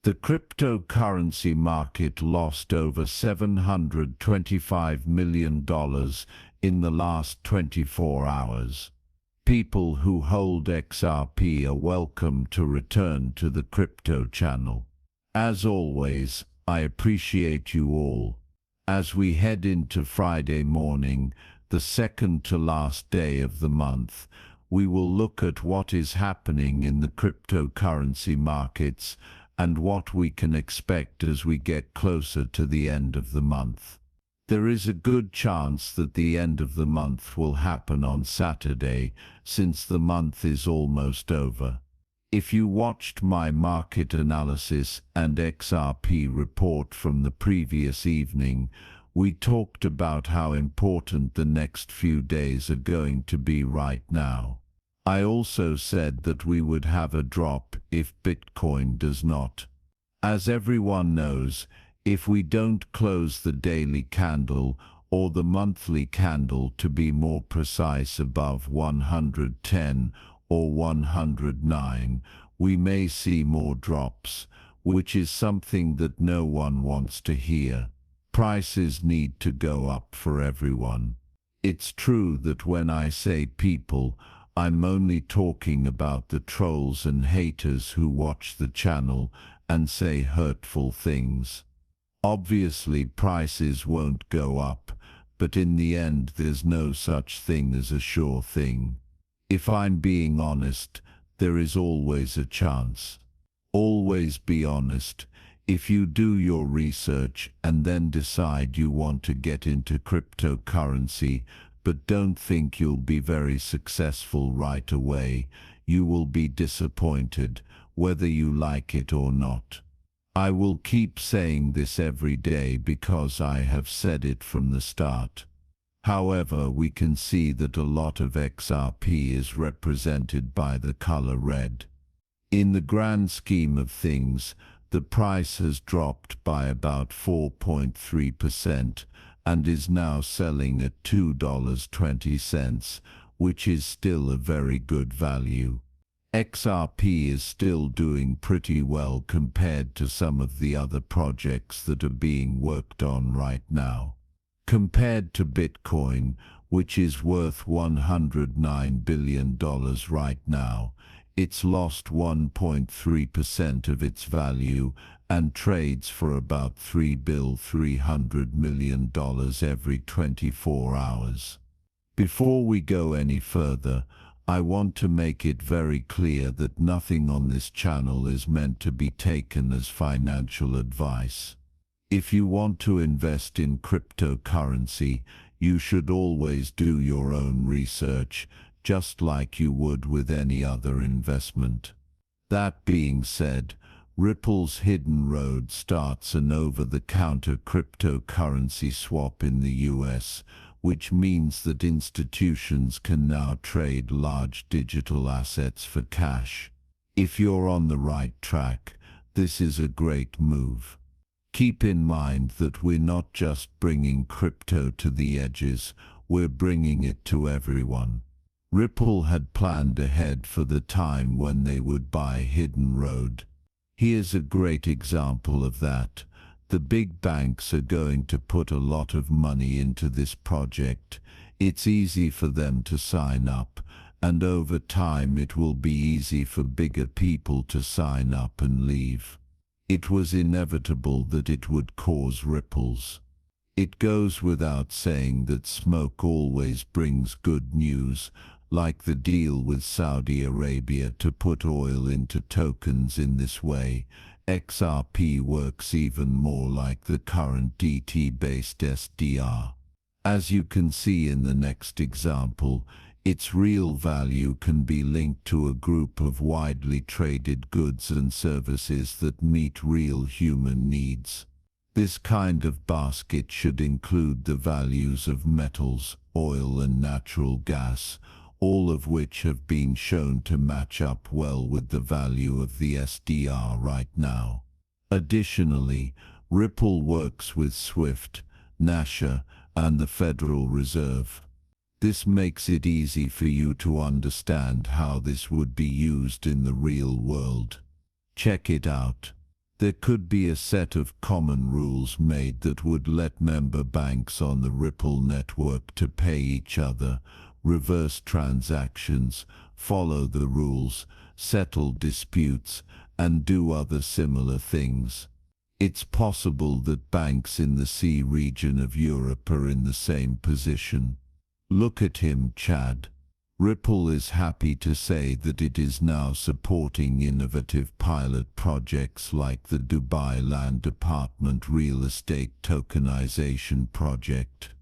The cryptocurrency market lost over $725 million in the last 24 hours. People who hold XRP are welcome to return to the crypto channel. As always, I appreciate you all. As we head into Friday morning, the second to last day of the month, we will look at what is happening in the cryptocurrency markets and what we can expect as we get closer to the end of the month. There is a good chance that the end of the month will happen on Saturday, since the month is almost over. If you watched my market analysis and XRP report from the previous evening, we talked about how important the next few days are going to be right now. I also said that we would have a drop if Bitcoin does not. As everyone knows, if we don't close the daily candle, or the monthly candle to be more precise, above 110 or 109, we may see more drops, which is something that no one wants to hear. Prices need to go up for everyone. It's true that when I say people, I'm only talking about the trolls and haters who watch the channel and say hurtful things. Obviously, prices won't go up, but in the end there's no such thing as a sure thing. If I'm being honest, there is always a chance. Always be honest. If you do your research and then decide you want to get into cryptocurrency, but don't think you'll be very successful right away, you will be disappointed, whether you like it or not. I will keep saying this every day because I have said it from the start. However, we can see that a lot of XRP is represented by the color red. In the grand scheme of things, the price has dropped by about 4.3% and is now selling at $2.20, which is still a very good value. XRP is still doing pretty well compared to some of the other projects that are being worked on right now. Compared to Bitcoin, which is worth $109 billion right now, it's lost 1.3% of its value and trades for about $3.3 billion every 24 hours. Before we go any further, I want to make it very clear that nothing on this channel is meant to be taken as financial advice. If you want to invest in cryptocurrency, you should always do your own research, just like you would with any other investment. That being said, Ripple's Hidden Road starts an over-the-counter cryptocurrency swap in the US, which means that institutions can now trade large digital assets for cash. If you're on the right track, this is a great move. Keep in mind that we're not just bringing crypto to the edges, we're bringing it to everyone. Ripple had planned ahead for the time when they would buy Hidden Road. Here's a great example of that. The big banks are going to put a lot of money into this project. It's easy for them to sign up, and over time it will be easy for bigger people to sign up and leave. It was inevitable that it would cause ripples. It goes without saying that smoke always brings good news, like the deal with Saudi Arabia to put oil into tokens in this way. XRP works even more like the current DT-based SDR. As you can see in the next example, its real value can be linked to a group of widely traded goods and services that meet real human needs. This kind of basket should include the values of metals, oil and natural gas, all of which have been shown to match up well with the value of the SDR right now. Additionally, Ripple works with SWIFT, NASA, and the Federal Reserve. This makes it easy for you to understand how this would be used in the real world. Check it out. There could be a set of common rules made that would let member banks on the Ripple network to pay each other, reverse transactions, follow the rules, settle disputes, and do other similar things. It's possible that banks in the sea region of Europe are in the same position. Look at him, Chad. Ripple is happy to say that it is now supporting innovative pilot projects like the Dubai Land Department Real Estate Tokenization Project.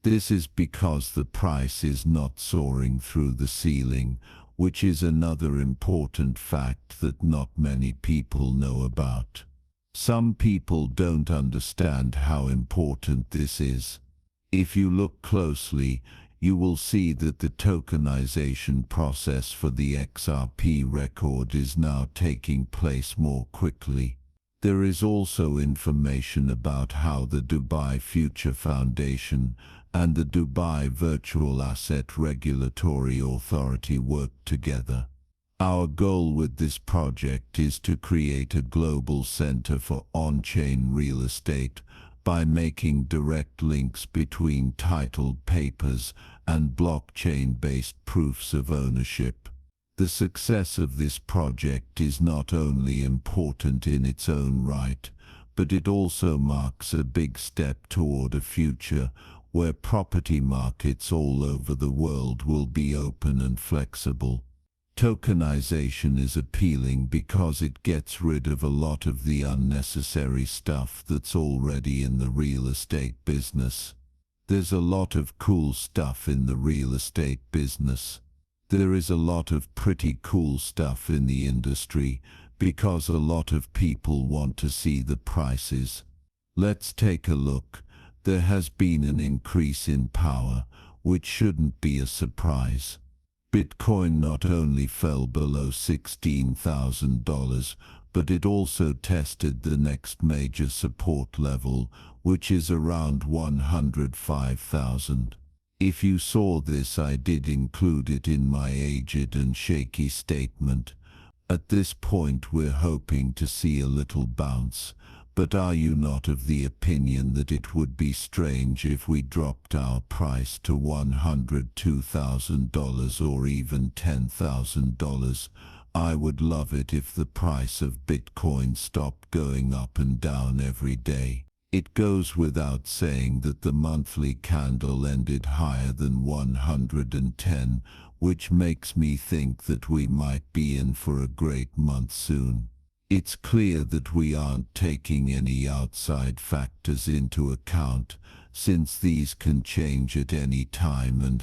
This is because the price is not soaring through the ceiling, which is another important fact that not many people know about. Some people don't understand how important this is. If you look closely, you will see that the tokenization process for the XRP record is now taking place more quickly. There is also information about how the Dubai Future Foundation and the Dubai Virtual Asset Regulatory Authority work together. Our goal with this project is to create a global center for on-chain real estate by making direct links between titled papers and blockchain-based proofs of ownership. The success of this project is not only important in its own right, but it also marks a big step toward a future where property markets all over the world will be open and flexible. Tokenization is appealing because it gets rid of a lot of the unnecessary stuff that's already in the real estate business. There's a lot of cool stuff in the real estate business. There is a lot of pretty cool stuff in the industry because a lot of people want to see the prices. Let's take a look. There has been an increase in power, which shouldn't be a surprise. Bitcoin not only fell below $16,000, but it also tested the next major support level, which is around 105,000. If you saw this, I did include it in my aged and shaky statement. At this point we're hoping to see a little bounce, but are you not of the opinion that it would be strange if we dropped our price to $102,000 or even $10,000? I would love it if the price of Bitcoin stopped going up and down every day. It goes without saying that the monthly candle ended higher than 110, which makes me think that we might be in for a great month soon. It's clear that we aren't taking any outside factors into account, since these can change at any time and